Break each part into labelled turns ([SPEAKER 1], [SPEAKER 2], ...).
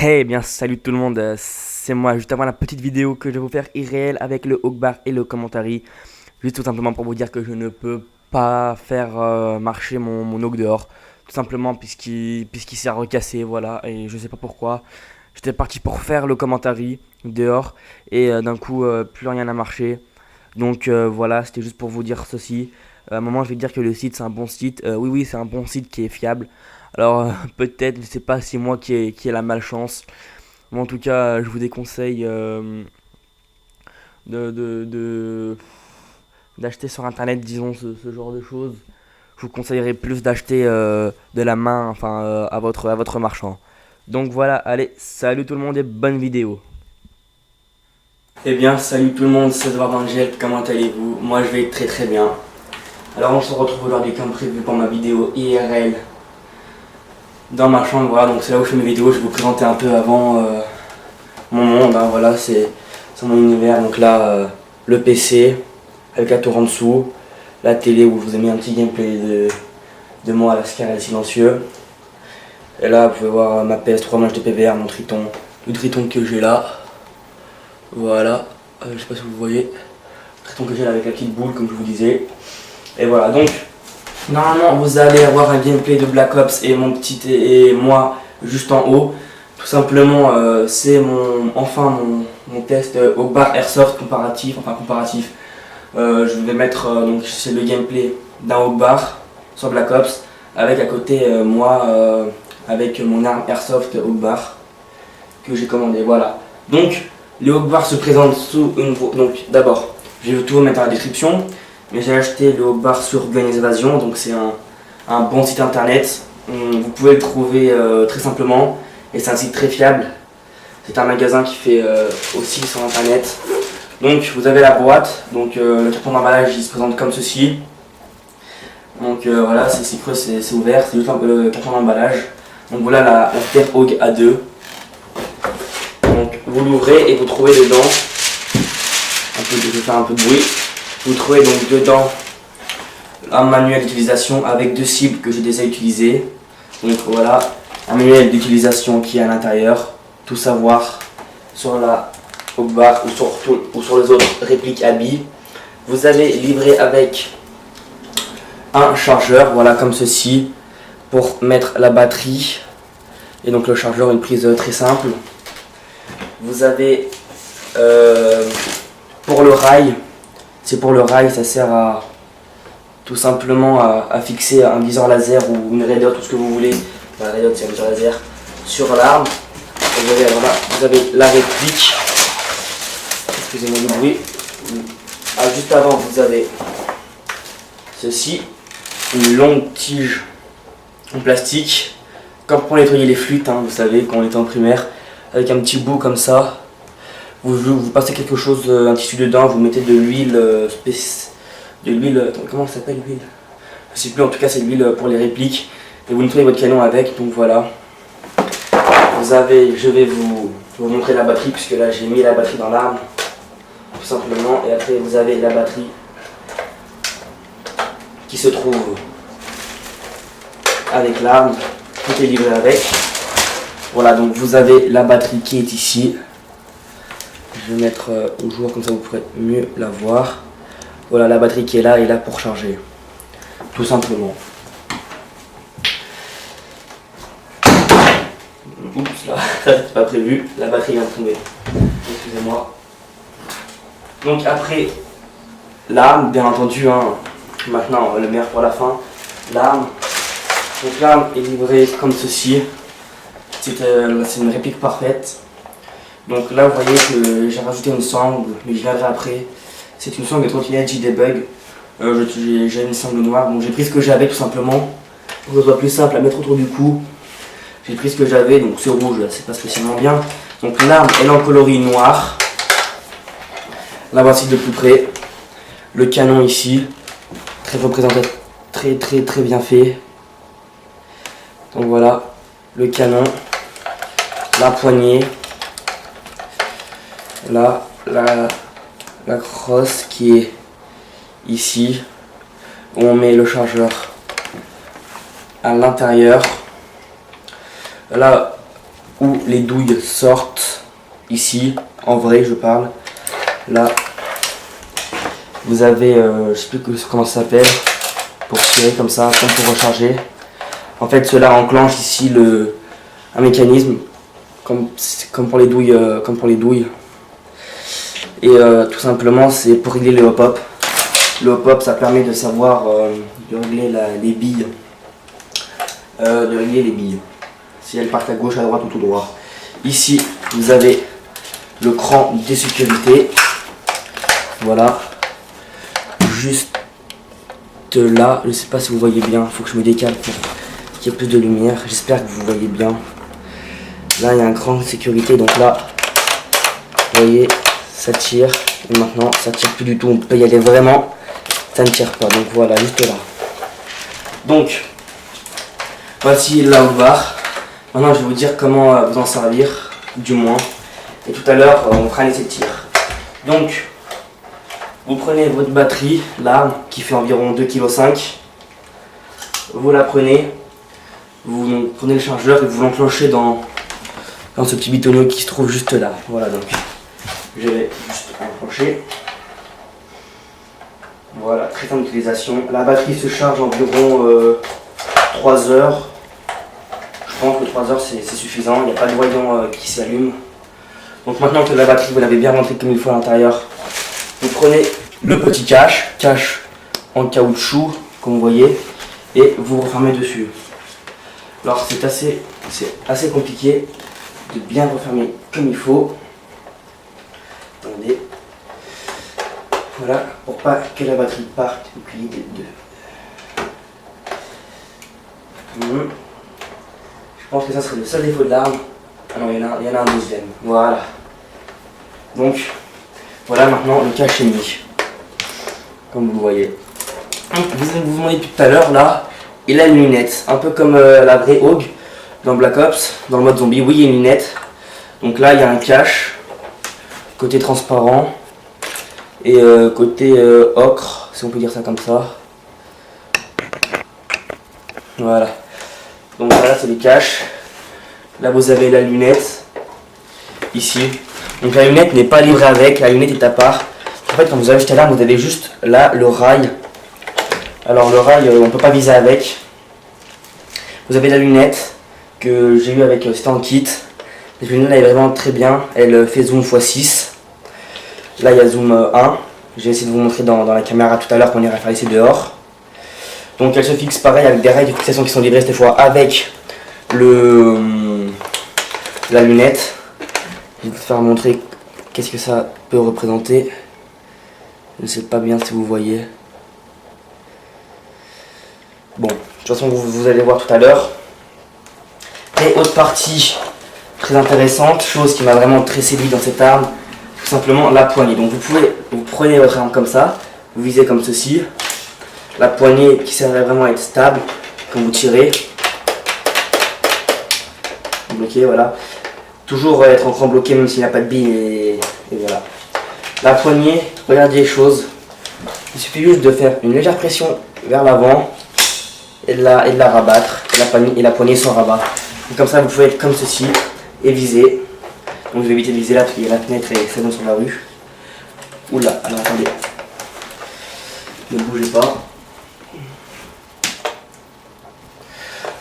[SPEAKER 1] Hey, bien salut tout le monde, c'est moi, juste avant la petite vidéo que je vais vous faire irréel avec le Hawkbar et le commentary. Juste tout simplement pour vous dire que je ne peux pas faire marcher mon Hawk dehors. Tout simplement puisqu'il s'est recassé, voilà, et je sais pas pourquoi. J'étais parti pour faire le commentary dehors et d'un coup plus rien n'a marché. Donc voilà, c'était juste pour vous dire ceci. À un moment je vais dire que le site c'est un bon site. Oui, c'est un bon site qui est fiable. Alors peut-être, je sais pas si moi qui ai la malchance. Mais en tout cas, je vous déconseille de, de, de- d'acheter sur internet, disons, ce genre de choses. Je vous conseillerais plus d'acheter de la main, enfin, à votre marchand. Donc voilà, allez, salut tout le monde et bonne vidéo. Eh bien, salut tout le monde, c'est Edouard Angel, comment allez-vous? Moi je vais très très bien. Alors on se retrouve aujourd'hui comme prévu pour ma vidéo IRL dans ma chambre, voilà, donc c'est là où je fais mes vidéos, je vais vous présenter un peu avant mon monde, hein, voilà, c'est mon univers, donc là, le PC, avec la tour en dessous, la télé où je vous ai mis un petit gameplay de moi à la Scarlet Silencieux, et là vous pouvez voir ma PS3, mon HDPVR, mon Triton, le Triton que j'ai là, voilà, je sais pas si vous voyez, le Triton que j'ai là avec la petite boule comme je vous disais, et voilà, donc normalement vous allez avoir un gameplay de Black Ops et et moi juste en haut. Tout simplement c'est mon test au bar Airsoft comparatif, enfin comparatif. Je vais mettre donc c'est le gameplay d'un haut bar sur Black Ops avec à côté moi avec mon arme Airsoft haut bar que j'ai commandé. Voilà. Donc les haut bar se présentent sous une donc d'abord je vais tout vous mettre dans la description. Mais j'ai acheté le Hawkbar sur Guns Evasion, donc c'est un bon site internet. Vous pouvez le trouver très simplement et c'est un site très fiable. C'est un magasin qui fait aussi sur internet. Donc vous avez la boîte, donc le carton d'emballage il se présente comme ceci. Donc voilà, c'est creux, c'est ouvert, c'est juste un peu le carton d'emballage. Donc voilà la Terre Hog A2. Donc vous l'ouvrez et vous trouvez dedans, je vais faire un peu de bruit. Vous trouvez donc dedans un manuel d'utilisation avec deux cibles que j'ai déjà utilisées. Donc voilà, un manuel d'utilisation qui est à l'intérieur. Tout savoir sur la Hawkbar ou sur les autres répliques Abi. Vous allez livrer avec un chargeur, voilà comme ceci, pour mettre la batterie. Et donc le chargeur, une prise très simple. Vous avez pour le rail. C'est pour le rail, ça sert à tout simplement à fixer un viseur laser ou une red dot, tout ce que vous voulez. La red dot c'est un viseur laser sur l'arme. Vous avez la réplique. Excusez-moi du bruit. Juste avant vous avez ceci, une longue tige en plastique, comme pour nettoyer les flûtes, hein, vous savez quand on était en primaire, avec un petit bout comme ça. Vous passez quelque chose, un tissu dedans, vous mettez de l'huile comment ça s'appelle l'huile? Je sais plus, en tout cas c'est de l'huile pour les répliques. Et vous nettoyez votre canon avec, donc voilà. Je vais vous montrer la batterie, puisque là j'ai mis la batterie dans l'arme, tout simplement. Et après vous avez la batterie qui se trouve avec l'arme, tout est livré avec. Voilà, donc vous avez la batterie qui est ici. Je vais mettre au jour, comme ça vous pourrez mieux la voir. Voilà la batterie qui est là et là pour charger. Tout simplement. Oups là, ça c'est pas prévu. La batterie vient de tomber. Excusez-moi. Donc après l'arme, bien entendu, hein, maintenant le meilleur pour la fin. L'arme. Donc l'arme est livrée comme ceci. C'est une réplique parfaite. Donc là vous voyez que j'ai rajouté une sangle, mais je viendrai après. C'est une sangle de trottinette J-Debug. J'ai une sangle noire, donc j'ai pris ce que j'avais tout simplement. Pour que ce soit plus simple à mettre autour du cou. J'ai pris ce que j'avais, donc ce rouge, c'est pas spécialement bien. Donc l'arme elle est en coloris noir. La voici de plus près. Le canon ici, très représentatif, très bien fait. Donc voilà, le canon, la poignée. Là, la crosse qui est ici, où on met le chargeur à l'intérieur. Là, où les douilles sortent. Ici, en vrai, je parle. Là, vous avez, je sais plus comment ça s'appelle, pour tirer comme ça, comme pour recharger. En fait, cela enclenche ici un mécanisme, comme pour les douilles, Et tout simplement, c'est pour régler le hop-hop. Le hop-hop, ça permet de savoir, de régler les billes. Si elles partent à gauche, à droite ou tout droit. Ici, vous avez le cran de sécurité. Voilà. Juste là, je sais pas si vous voyez bien, il faut que je me décale pour qu'il y ait plus de lumière. J'espère que vous voyez bien. Là, il y a un cran de sécurité, donc là, vous voyez, ça tire. Et maintenant, ça tire plus du tout. On peut y aller vraiment, ça ne tire pas. Donc voilà, juste là. Donc, voici la barre. Maintenant, je vais vous dire comment vous en servir, du moins. Et tout à l'heure, on fera un essai de tir. Donc, vous prenez votre batterie, là, qui fait environ 2,5 kg. Vous la prenez, vous prenez le chargeur et vous l'enclenchez dans ce petit bitonio qui se trouve juste là. Voilà, donc je vais juste enclencher. Voilà, très simple d'utilisation. La batterie se charge environ 3 heures. Je pense que 3 heures c'est suffisant, il n'y a pas de voyant qui s'allume. Donc maintenant que la batterie vous l'avez bien rentrée comme il faut à l'intérieur, vous prenez le petit cache en caoutchouc, comme vous voyez, et vous refermez dessus. Alors c'est assez compliqué de bien refermer comme il faut. Attendez. Voilà, pour pas que la batterie parte et puis les deux. Je pense que ça serait le seul défaut de l'arme. Ah non, il y en a un deuxième. Voilà. Donc, voilà maintenant le cache est mis. Comme vous le voyez. Vous voyez tout à l'heure là, il a une lunette. Un peu comme la vraie Hog dans Black Ops, dans le mode zombie. Oui, il y a une lunette. Donc là, il y a un cache. Côté transparent. Et côté ocre, si on peut dire ça comme ça. Voilà. Donc voilà, c'est les caches. Là, vous avez la lunette. Ici. Donc la lunette n'est pas livrée avec, la lunette est à part. En fait, quand vous avez acheté l'arme, vous avez juste là le rail. Alors le rail, on ne peut pas viser avec. Vous avez la lunette que j'ai eu avec, c'était en kit. La lunette elle est vraiment très bien, elle fait zoom x6. Là il y a zoom 1. J'ai essayé de vous montrer dans la caméra tout à l'heure qu'on ira faire l'essai dehors. Donc elle se fixe pareil avec des rails de fixation qui sont livrés cette fois avec la lunette. Je vais vous faire montrer qu'est-ce que ça peut représenter. Je ne sais pas bien si vous voyez. Bon, de toute façon vous allez voir tout à l'heure. Et autre partie très intéressante, chose qui m'a vraiment très séduit dans cette arme, tout simplement la poignée. Donc vous prenez votre arme comme ça, vous visez comme ceci. La poignée qui servait vraiment à être stable quand vous tirez. Bloqué, voilà. Toujours être en cran bloqué même s'il n'y a pas de bille et voilà. La poignée, regardez les choses. Il suffit juste de faire une légère pression vers l'avant et de la rabattre. Et la poignée s'en rabat. Et comme ça vous pouvez être comme ceci et viser. Donc je vais éviter de viser là parce qu'il y a la fenêtre et ça donne sur la rue. Oula, alors attendez. Ne bougez pas.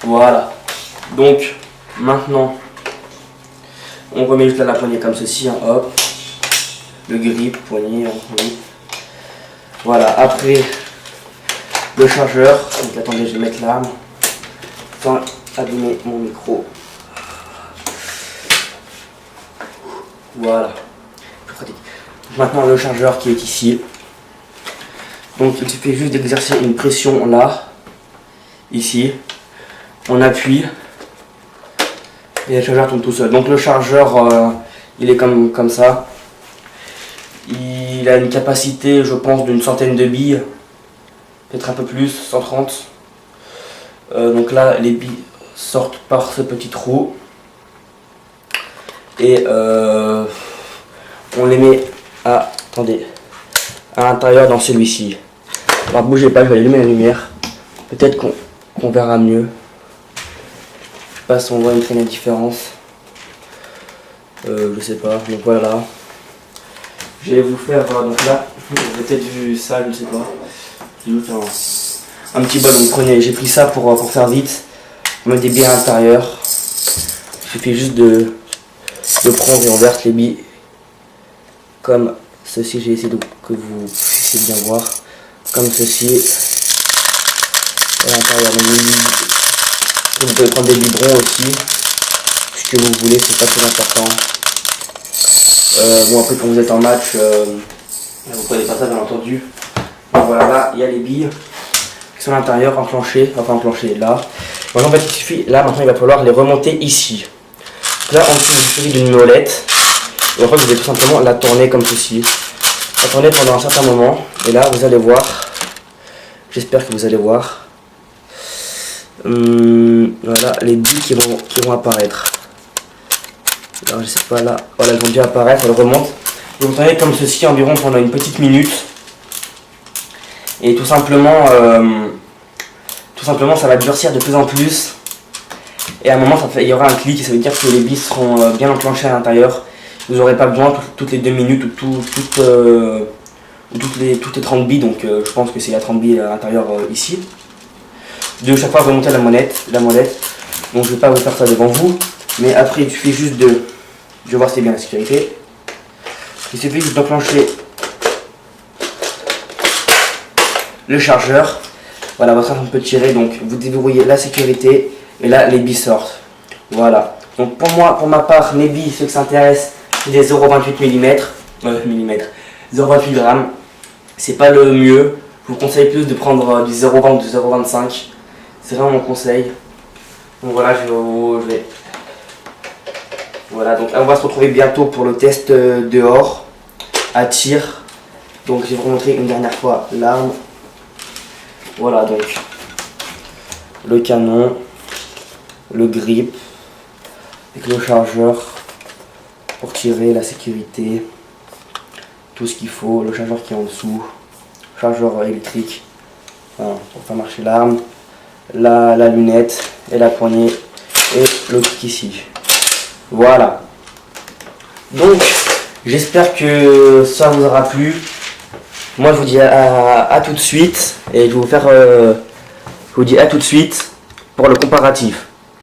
[SPEAKER 1] Voilà. Donc maintenant on remet juste là la poignée comme ceci, hein, hop. Le grip, poignée, oui. Voilà, après le chargeur. Donc attendez, je vais mettre l'arme sans abîmer mon micro. Voilà. Plus pratique. Maintenant le chargeur qui est ici. Donc il suffit juste d'exercer une pression là, ici. On appuie. Et le chargeur tourne tout seul. Donc le chargeur, il est comme ça. Il a une capacité, je pense, d'une centaine de billes. Peut-être un peu plus, 130. Donc là, les billes sortent par ce petit trou. Et on les met à l'intérieur dans celui-ci. Alors bougez pas, je vais allumer la lumière. Peut-être qu'on verra mieux. Je sais pas si on voit une très nette différence. je sais pas, donc voilà. Je vais vous faire, donc là, vous avez peut-être vu ça, je sais pas. J'ai juste un petit bol, donc prenez, j'ai pris ça pour faire vite. On met des billes à l'intérieur. Il suffit juste de prendre et on verse les billes comme ceci. J'ai essayé que vous puissiez bien voir. Comme ceci. À l'intérieur, vous pouvez prendre des biberons aussi. Ce que vous voulez, c'est pas très important. Bon, après, quand vous êtes en match, vous prenez pas ça, bien entendu. Donc voilà, là, il y a les billes qui sont à l'intérieur, enclenchées, là. Maintenant, en fait, il suffit, là, maintenant, il va falloir les remonter ici. Donc là, en dessous, il suffit d'une molette. Et en fait, vous allez tout simplement la tourner comme ceci. La tourner pendant un certain moment. Et là, vous allez voir. J'espère que vous allez voir. Voilà, les billes qui vont apparaître. Alors, je sais pas, là. Voilà, elles vont déjà apparaître, elles remontent. Vous tournez comme ceci environ pendant une petite minute. Et tout simplement, ça va durcir de plus en plus. Et à un moment, il y aura un clic et ça veut dire que les billes seront bien enclenchées à l'intérieur. Vous n'aurez pas besoin toutes les 2 minutes ou toutes les 30 billes. Donc je pense que c'est la 30 billes à l'intérieur ici. De chaque fois remonter la molette. Donc je ne vais pas vous faire ça devant vous. Mais après, il suffit juste je vois si c'est bien la sécurité. Il suffit juste d'enclencher le chargeur. Voilà, votre arme peut tirer, donc vous déverrouillez la sécurité et là les billes sortent. Voilà. Donc pour ma part, mes billes, ceux qui s'intéressent, c'est des 0,28 mm, 0,28 grammes. C'est pas le mieux. Je vous conseille plus de prendre du 0,20 ou du 0,25. C'est vraiment mon conseil. Donc voilà, voilà, donc on va se retrouver bientôt pour le test dehors à tir. Donc je vais vous montrer une dernière fois l'arme. Voilà, donc le canon, le grip avec le chargeur pour tirer, la sécurité, tout ce qu'il faut, le chargeur qui est en dessous, chargeur électrique, enfin, pour faire marcher l'arme, la lunette et la poignée et le truc ici. Voilà. Donc j'espère que ça vous aura plu. Moi je vous dis à tout de suite et je vais vous faire je vous dis à tout de suite pour le comparatif.